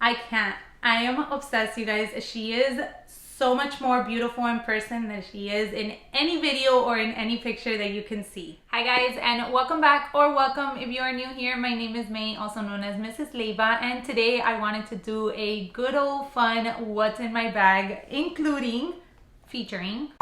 I can't. I am obsessed, you guys. She is so much more beautiful in person than she is in any video or in any picture that you can see. Hi guys, and welcome back, or welcome if you are new here. My name is May, also known as Mrs. Leyva, and today I wanted to do a good old fun what's in my bag, featuring.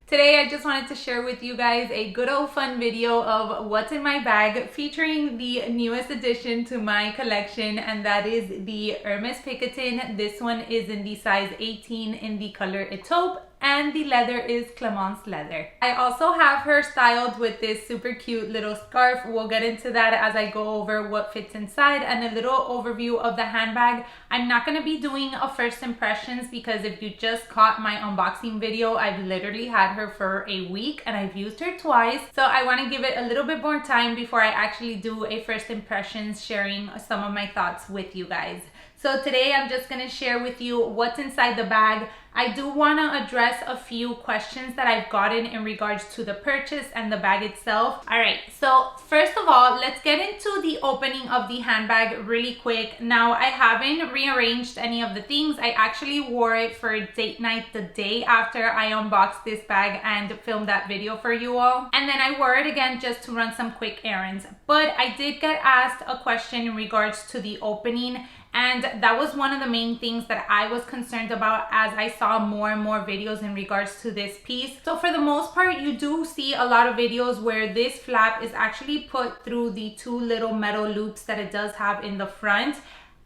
Today I just wanted to share with you guys a good old fun video of what's in my bag, featuring the newest addition to my collection, and that is the Hermes Picotin. This one is in the size 18 in the color taupe, and the leather is Clemence leather. I also have her styled with this super cute little scarf. We'll get into that as I go over what fits inside and a little overview of the handbag. I'm not going to be doing a first impressions because if you just caught my unboxing video, I've literally had her for a week and I've used her twice. So I want to give it a little bit more time before I actually do a first impressions, sharing some of my thoughts with you guys. So today I'm just going to share with you what's inside the bag. I do want to address a few questions that I've gotten in regards to the purchase and the bag itself. All right, so first of all, let's get into the opening of the handbag really quick. Now, I haven't rearranged any of the things. I actually wore it for date night the day after I unboxed this bag and filmed that video for you all. And then I wore it again just to run some quick errands. But I did get asked a question in regards to the opening, and that was one of the main things that I was concerned about as I saw more and more videos in regards to this piece. So for the most part, you do see a lot of videos where this flap is actually put through the two little metal loops that it does have in the front.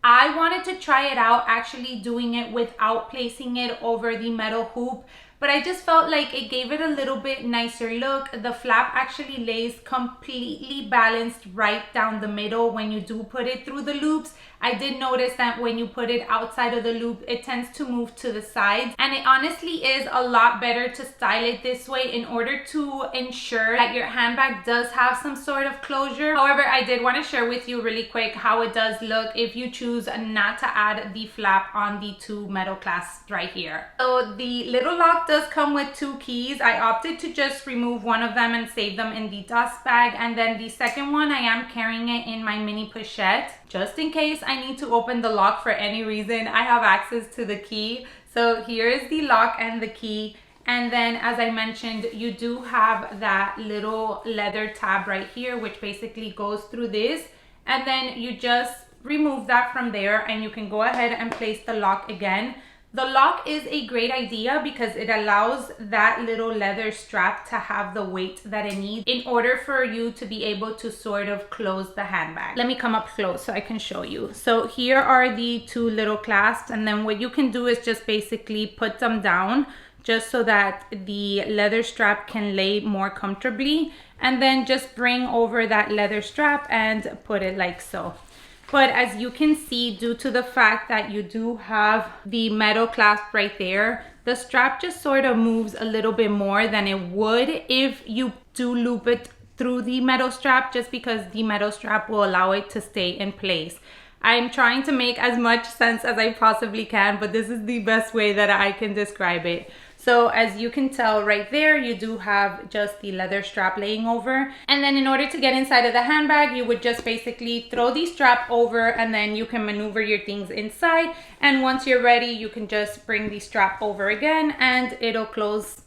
I wanted to try it out actually doing it without placing it over the metal hoop, but I just felt like it gave it a little bit nicer look. The flap actually lays completely balanced right down the middle when you do put it through the loops. I did notice that when you put it outside of the loop, it tends to move to the sides, and it honestly is a lot better to style it this way in order to ensure that your handbag does have some sort of closure. However, I did want to share with you really quick how it does look if you choose not to add the flap on the two metal clasps right here. So the little lock does come with two keys. I opted to just remove one of them and save them in the dust bag, and then the second one I am carrying it in my mini pochette just in case I need to open the lock for any reason. I have access to the key. So here is the lock and the key. And then, as I mentioned, you do have that little leather tab right here, which basically goes through this. And then you just remove that from there and you can go ahead and place the lock again. The lock is a great idea because it allows that little leather strap to have the weight that it needs in order for you to be able to sort of close the handbag. Let me come up close so I can show you. So here are the two little clasps, and then what you can do is just basically put them down just so that the leather strap can lay more comfortably, and then just bring over that leather strap and put it like so. But as you can see, due to the fact that you do have the metal clasp right there, the strap just sort of moves a little bit more than it would if you do loop it through the metal strap, just because the metal strap will allow it to stay in place. I'm trying to make as much sense as I possibly can, but this is the best way that I can describe it. So as you can tell right there, you do have just the leather strap laying over. And then in order to get inside of the handbag, you would just basically throw the strap over and then you can maneuver your things inside. And once you're ready, you can just bring the strap over again and it'll close,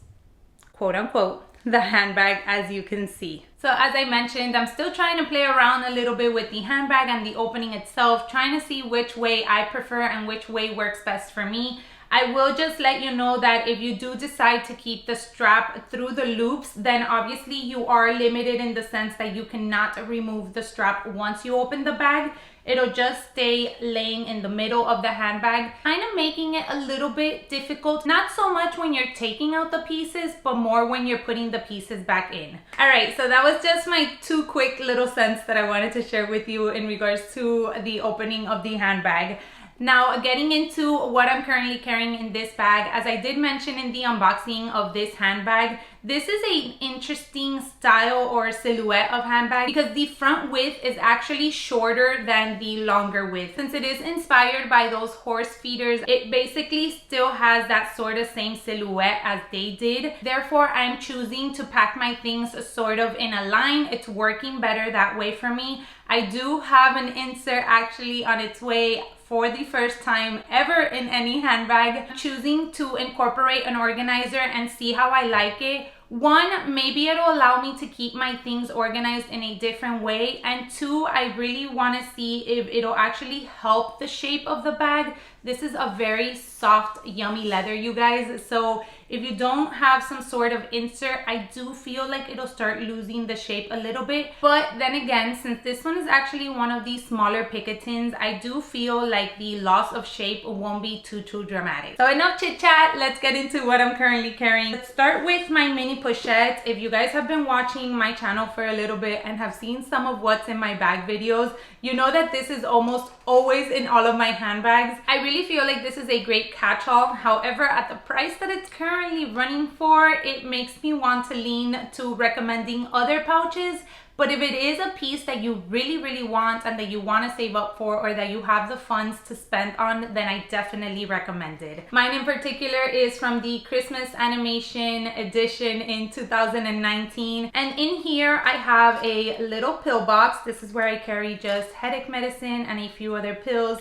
quote unquote, the handbag, as you can see. So as I mentioned, I'm still trying to play around a little bit with the handbag and the opening itself, trying to see which way I prefer and which way works best for me. I will just let you know that if you do decide to keep the strap through the loops, then obviously you are limited in the sense that you cannot remove the strap once you open the bag. It'll just stay laying in the middle of the handbag, kind of making it a little bit difficult. Not so much when you're taking out the pieces, but more when you're putting the pieces back in. All right, so that was just my two quick little cents that I wanted to share with you in regards to the opening of the handbag. Now, getting into what I'm currently carrying in this bag, as I did mention in the unboxing of this handbag, this is an interesting style or silhouette of handbag because the front width is actually shorter than the longer width. Since it is inspired by those horse feeders, it basically still has that sort of same silhouette as they did. Therefore, I'm choosing to pack my things sort of in a line. It's working better that way for me. I do have an insert actually on its way for the first time ever in any handbag, choosing to incorporate an organizer and see how I like it. One, maybe it'll allow me to keep my things organized in a different way. And two, I really want to see if it'll actually help the shape of the bag. This is a very soft, yummy leather, you guys. So if you don't have some sort of insert, I do feel like it'll start losing the shape a little bit. But then again, since this one is actually one of these smaller Picotins, I do feel like the loss of shape won't be too dramatic. So enough chit chat, let's get into what I'm currently carrying. Let's start with my mini pochette. If you guys have been watching my channel for a little bit and have seen some of what's in my bag videos, you know that this is almost always in all of my handbags. I really feel like this is a great catch-all. However, at the price that it's currently running for, it makes me want to lean to recommending other pouches. But if it is a piece that you really want and that you want to save up for, or that you have the funds to spend on, then I definitely recommend it. Mine in particular is from the Christmas animation edition in 2019. And in here I have a little pill box. This is where I carry just headache medicine and a few other pills.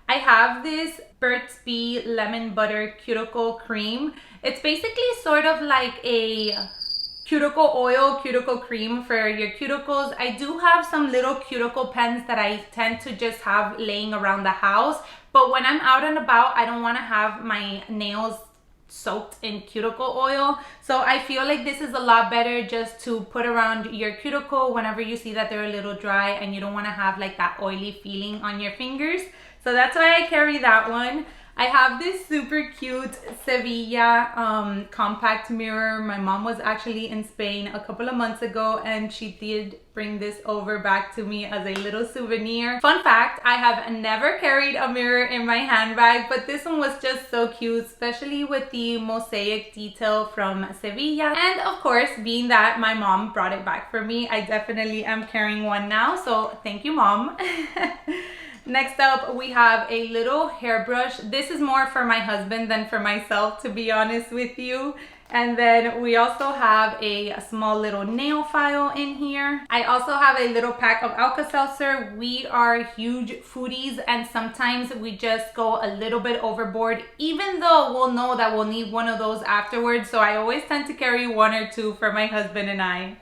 I have this Burt's Bee lemon butter cuticle cream. It's basically sort of like a cuticle oil, cuticle cream for your cuticles. I do have some little cuticle pens that I tend to just have laying around the house, but when I'm out and about, I don't want to have my nails soaked in cuticle oil. So I feel like this is a lot better just to put around your cuticle whenever you see that they're a little dry and you don't want to have like that oily feeling on your fingers. So that's why I carry that one. I have this super cute Sevilla compact mirror. My mom was actually in Spain a couple of months ago and she did bring this over back to me as a little souvenir. Fun fact, I have never carried a mirror in my handbag, but this one was just so cute, especially with the mosaic detail from Sevilla. And of course, being that my mom brought it back for me, I definitely am carrying one now. So thank you, Mom. Next up, we have a little hairbrush. This is more for my husband than for myself, to be honest with you. And then we also have a small little nail file in here. I also have a little pack of Alka-Seltzer. We are huge foodies and sometimes we just go a little bit overboard, even though we'll know that we'll need one of those afterwards. So I always tend to carry one or two for my husband and I.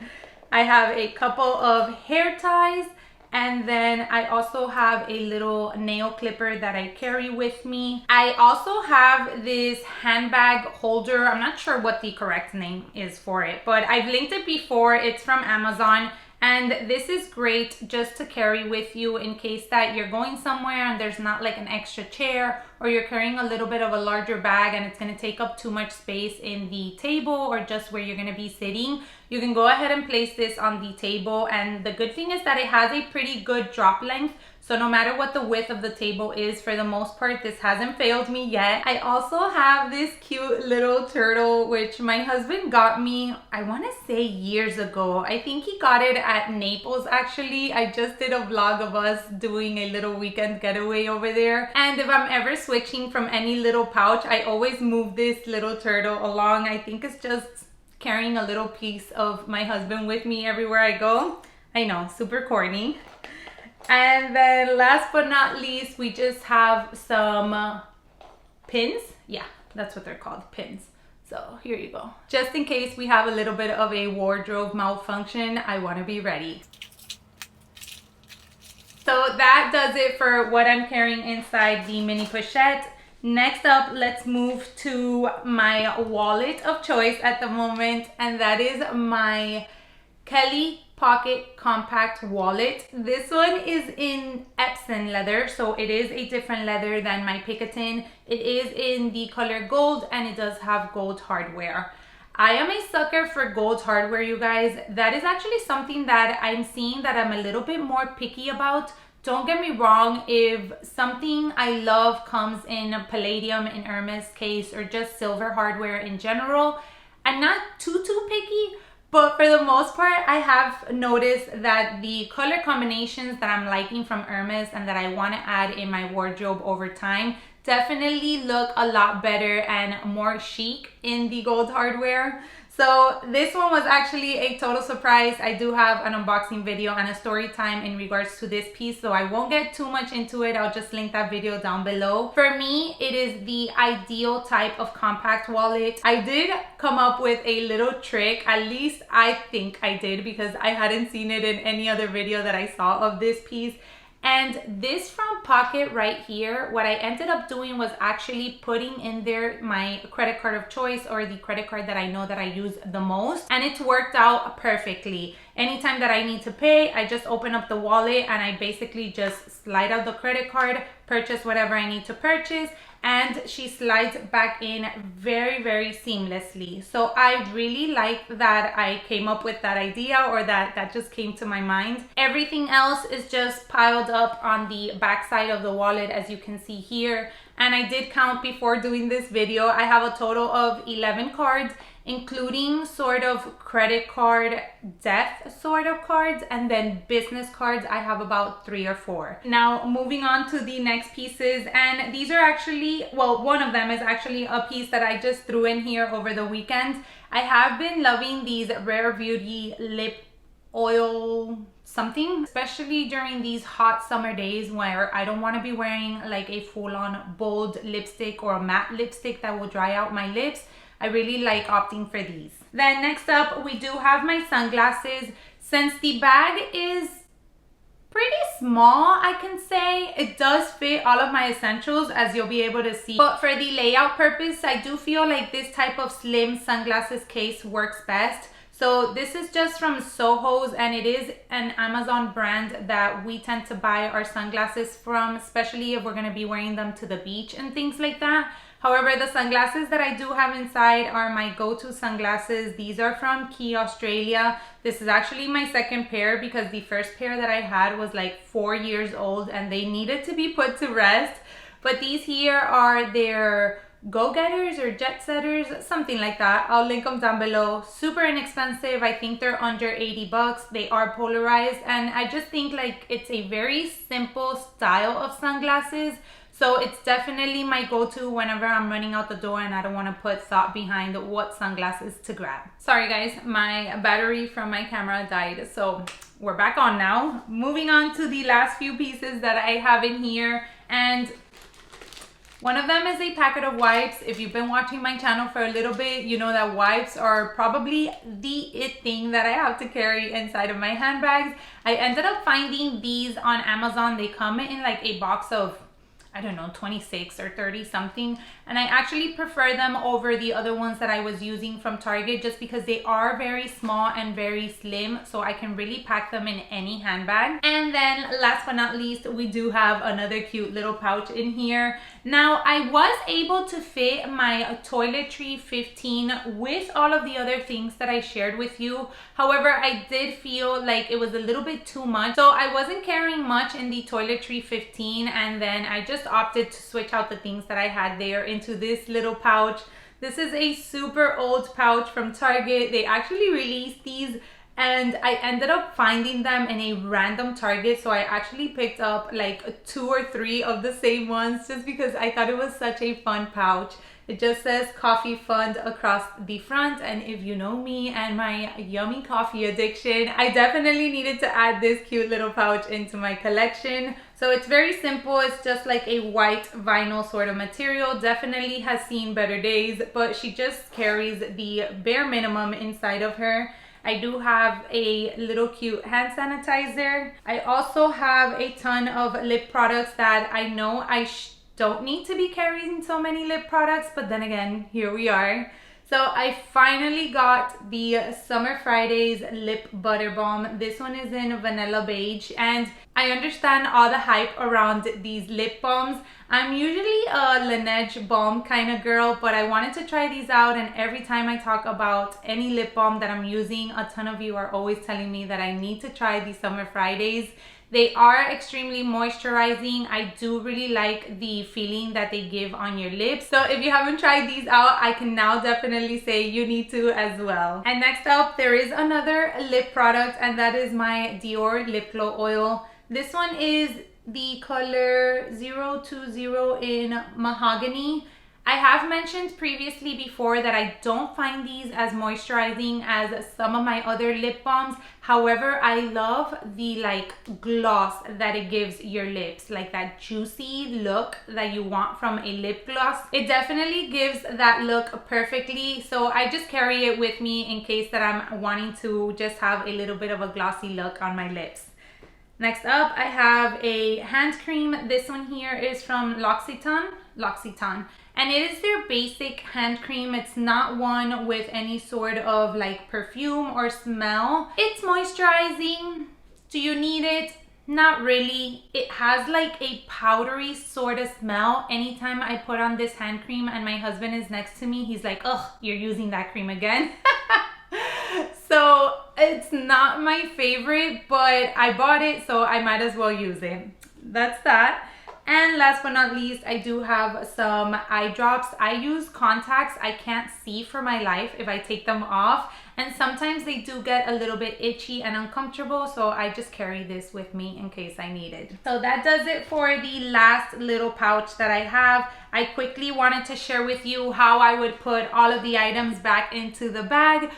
I have a couple of hair ties. And then I also have a little nail clipper that I carry with me. I also have this handbag holder. I'm not sure what the correct name is for it, but I've linked it before. It's from Amazon. And this is great just to carry with you in case that you're going somewhere and there's not like an extra chair, or you're carrying a little bit of a larger bag and it's going to take up too much space in the table or just where you're going to be sitting. You can go ahead and place this on the table, and the good thing is that it has a pretty good drop length. So no matter what the width of the table is, for the most part, this hasn't failed me yet. I also have this cute little turtle, which my husband got me, I want to say years ago. I think he got it at Naples, actually. I just did a vlog of us doing a little weekend getaway over there. And if I'm ever switching from any little pouch, I always move this little turtle along. I think it's just carrying a little piece of my husband with me everywhere I go. I know, super corny. And then last but not least, we just have some pins. Yeah, that's what they're called, pins. So here you go. Just in case we have a little bit of a wardrobe malfunction, I want to be ready. So that does it for what I'm carrying inside the mini pochette. Next up, let's move to my wallet of choice at the moment, and that is my Kelly Pocket Compact Wallet. This one is in Epsom leather, so it is a different leather than my Picotin. It is in the color gold and it does have gold hardware. I am a sucker for gold hardware, you guys. That is actually something that I'm seeing that I'm a little bit more picky about. Don't get me wrong, if something I love comes in a palladium, in Hermes case, or just silver hardware in general, I'm not too picky. But for the most part, I have noticed that the color combinations that I'm liking from Hermes and that I want to add in my wardrobe over time definitely look a lot better and more chic in the gold hardware. So this one was actually a total surprise. I do have an unboxing video and a story time in regards to this piece, so I won't get too much into it. I'll just link that video down below. For me, it is the ideal type of compact wallet. I did come up with a little trick, at least I think I did, because I hadn't seen it in any other video that I saw of this piece. And this front pocket right here, what I ended up doing was actually putting in there my credit card of choice, or the credit card that I know that I use the most, and it's worked out perfectly. Anytime that I need to pay, I just open up the wallet and I basically just slide out the credit card, purchase whatever I need to purchase, and she slides back in very, very seamlessly. So I really like that I came up with that idea, or that just came to my mind. Everything else is just piled up on the back side of the wallet, as you can see here. And I did count before doing this video. I have a total of 11 cards, including sort of credit card debt sort of cards, and then business cards. I have about 3 or 4. Now moving on to the next pieces, and these are actually, well, one of them is actually a piece that I just threw in here over the weekend. I have been loving these Rare Beauty lip oil something, especially during these hot summer days where I don't want to be wearing like a full-on bold lipstick or a matte lipstick that will dry out my lips. I really like opting for these. Then next up, we do have my sunglasses. Since the bag is pretty small, I can say, it does fit all of my essentials, as you'll be able to see. But for the layout purpose, I do feel like this type of slim sunglasses case works best. So this is just from Soho's, and it is an Amazon brand that we tend to buy our sunglasses from, especially if we're going to be wearing them to the beach and things like that. However, the sunglasses that I do have inside are my go-to sunglasses. These are from Key, Australia. This is actually my second pair, because the first pair that I had was like 4 years old and they needed to be put to rest. But these here are their go-getters or jet setters, something like that. I'll link them down below. Super inexpensive. I think they're under 80 bucks. They are polarized, and I just think like it's a very simple style of sunglasses. So it's definitely my go-to whenever I'm running out the door and I don't want to put thought behind what sunglasses to grab. Sorry guys, my battery from my camera died, so we're back on now. Moving on to the last few pieces that I have in here, and one of them is a packet of wipes. If you've been watching my channel for a little bit, you know that wipes are probably the it thing that I have to carry inside of my handbags. I ended up finding these on Amazon. They come in like a box of, I don't know, 26 or 30 something, and I actually prefer them over the other ones that I was using from Target, just because they are very small and very slim, so I can really pack them in any handbag. And then last but not least, we do have another cute little pouch in here. Now I was able to fit my toiletry 15 with all of the other things that I shared with you. However, I did feel like it was a little bit too much, so I wasn't carrying much in the toiletry 15, and then I just opted to switch out the things that I had there into this little pouch. This is a super old pouch from Target. They actually released these, and I ended up finding them in a random Target, so I actually picked up like 2 or 3 of the same ones just because I thought it was such a fun pouch. It just says coffee fund across the front, and if you know me and my yummy coffee addiction, I definitely needed to add this cute little pouch into my collection. So it's very simple. It's just like a white vinyl sort of material. Definitely has seen better days, but she just carries the bare minimum inside of her. I do have a little cute hand sanitizer. I also have a ton of lip products that I know I don't need to be carrying so many lip products, but then again, here we are. So I finally got the Summer Fridays Lip Butter Balm. This one is in Vanilla Beige, and I understand all the hype around these lip balms. I'm usually a Laneige balm kind of girl, but I wanted to try these out, and every time I talk about any lip balm that I'm using, a ton of you are always telling me that I need to try the Summer Fridays. They are extremely moisturizing. I do really like the feeling that they give on your lips. So if you haven't tried these out, I can now definitely say you need to as well. And next up, there is another lip product, and that is my Dior Lip Glow Oil. This one is the color 020 in Mahogany. I have mentioned previously before that I don't find these as moisturizing as some of my other lip balms. However, I love the like gloss that it gives your lips, like that juicy look that you want from a lip gloss. It definitely gives that look perfectly. So I just carry it with me in case that I'm wanting to just have a little bit of a glossy look on my lips. Next up, I have a hand cream. This one here is from L'Occitane, and it is their basic hand cream. It's not one with any sort of like perfume or smell. It's moisturizing. Do you need it? Not really. It has like a powdery sort of smell. Anytime I put on this hand cream and my husband is next to me, he's like, "Ugh, you're using that cream again." So it's not my favorite, but I bought it, so I might as well use it. That's that. And last but not least, I do have some eye drops. I use contacts. I can't see for my life if I take them off, and sometimes they do get a little bit itchy and uncomfortable, so I just carry this with me in case I need it. So that does it for the last little pouch that I have. I quickly wanted to share with you how I would put all of the items back into the bag.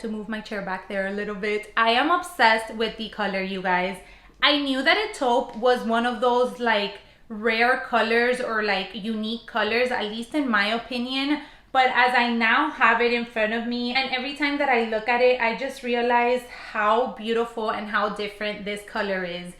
To move my chair back there a little bit. I am obsessed with the color, you guys. I knew that a taupe was one of those like rare colors or like unique colors, at least in my opinion. But as I now have it in front of me, and every time that I look at it, I just realize how beautiful and how different this color is.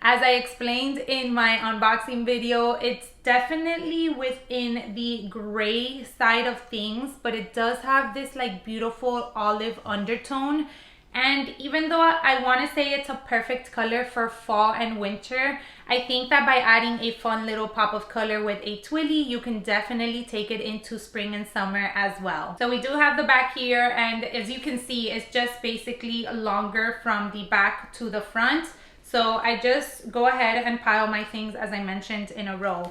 As I explained in my unboxing video, it's definitely within the gray side of things, but it does have this like beautiful olive undertone. And even though I want to say it's a perfect color for fall and winter, I think that by adding a fun little pop of color with a twilly, you can definitely take it into spring and summer as well. So we do have the back here, and as you can see, it's just basically longer from the back to the front. So I just go ahead and pile my things, as I mentioned, in a row.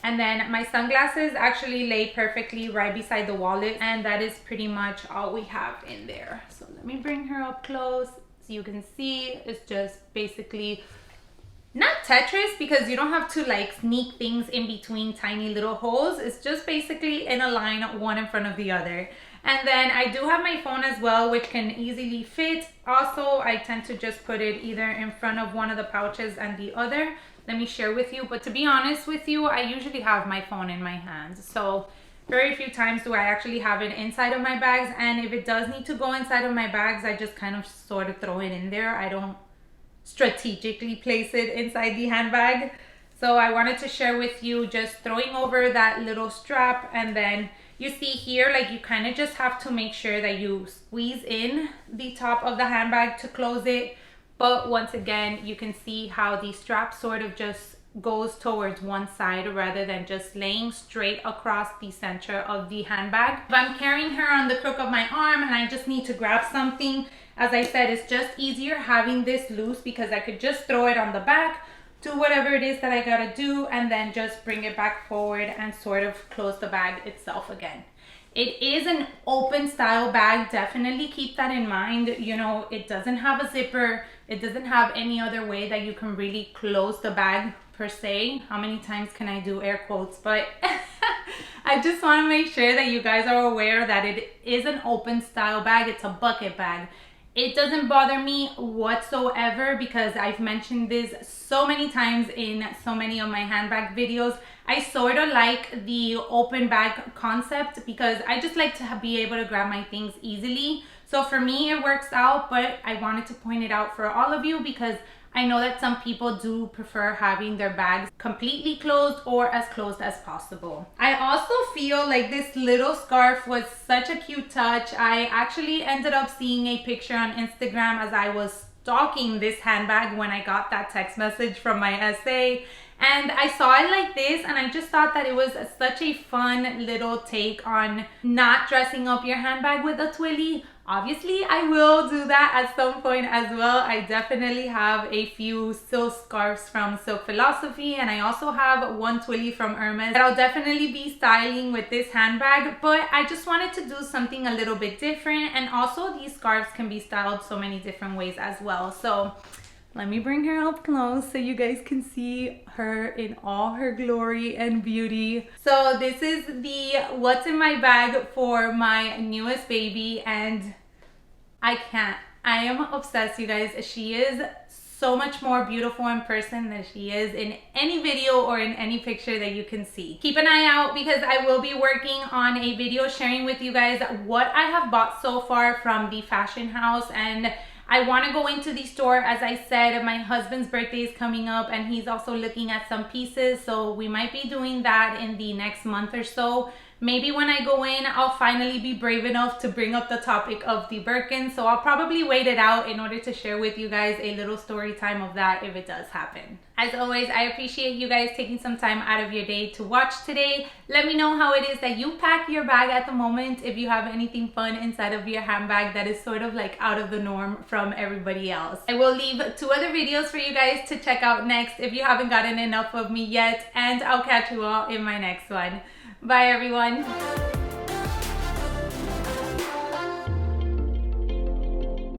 And then my sunglasses actually lay perfectly right beside the wallet, and that is pretty much all we have in there. So let me bring her up close so you can see. It's just basically not Tetris, because you don't have to like sneak things in between tiny little holes. It's just basically in a line, one in front of the other. And then I do have my phone as well, which can easily fit. Also, I tend to just put it either in front of one of the pouches and the other. Let me share with you. But to be honest with you, I usually have my phone in my hands. So very few times do I actually have it inside of my bags. And if it does need to go inside of my bags, I just kind of sort of throw it in there. I don't strategically place it inside the handbag. So I wanted to share with you just throwing over that little strap, and then you see here, like you kind of just have to make sure that you squeeze in the top of the handbag to close it. But once again, you can see how the strap sort of just goes towards one side rather than just laying straight across the center of the handbag. If I'm carrying her on the crook of my arm and I just need to grab something, as I said, it's just easier having this loose because I could just throw it on the back, do whatever it is that I gotta do, and then just bring it back forward and sort of close the bag itself again. It is an open style bag. Definitely keep that in mind. You know, it doesn't have a zipper. It doesn't have any other way that you can really close the bag per se. How many times can I do air quotes? But I just want to make sure that you guys are aware that it is an open style bag. It's a bucket bag. It doesn't bother me whatsoever because I've mentioned this so many times in so many of my handbag videos. I sort of like the open bag concept because I just like to be able to grab my things easily. So for me, it works out, but I wanted to point it out for all of you because I know that some people do prefer having their bags completely closed or as closed as possible. I also feel like this little scarf was such a cute touch. I actually ended up seeing a picture on Instagram as I was stalking this handbag when I got that text message from my SA. And I saw it like this and I just thought that it was such a fun little take on not dressing up your handbag with a twilly. Obviously, I will do that at some point as well. I definitely have a few silk scarves from Silk Philosophy, and I also have one twilly from Hermes that I'll definitely be styling with this handbag, but I just wanted to do something a little bit different, and also these scarves can be styled so many different ways as well. So Let me bring her up close so you guys can see her in all her glory and beauty. So this is the what's in my bag for my newest baby, and I am obsessed, you guys. She is so much more beautiful in person than she is in any video or in any picture that you can see. Keep an eye out because I will be working on a video sharing with you guys what I have bought so far from the fashion house, and I want to go into the store. As I said, my husband's birthday is coming up and he's also looking at some pieces, so we might be doing that in the next month or so. Maybe when I go in, I'll finally be brave enough to bring up the topic of the Birkin, so I'll probably wait it out in order to share with you guys a little story time of that if it does happen. As always, I appreciate you guys taking some time out of your day to watch today. Let me know how it is that you pack your bag at the moment, if you have anything fun inside of your handbag that is sort of like out of the norm from everybody else. I will leave 2 other videos for you guys to check out next if you haven't gotten enough of me yet, and I'll catch you all in my next one. Bye everyone.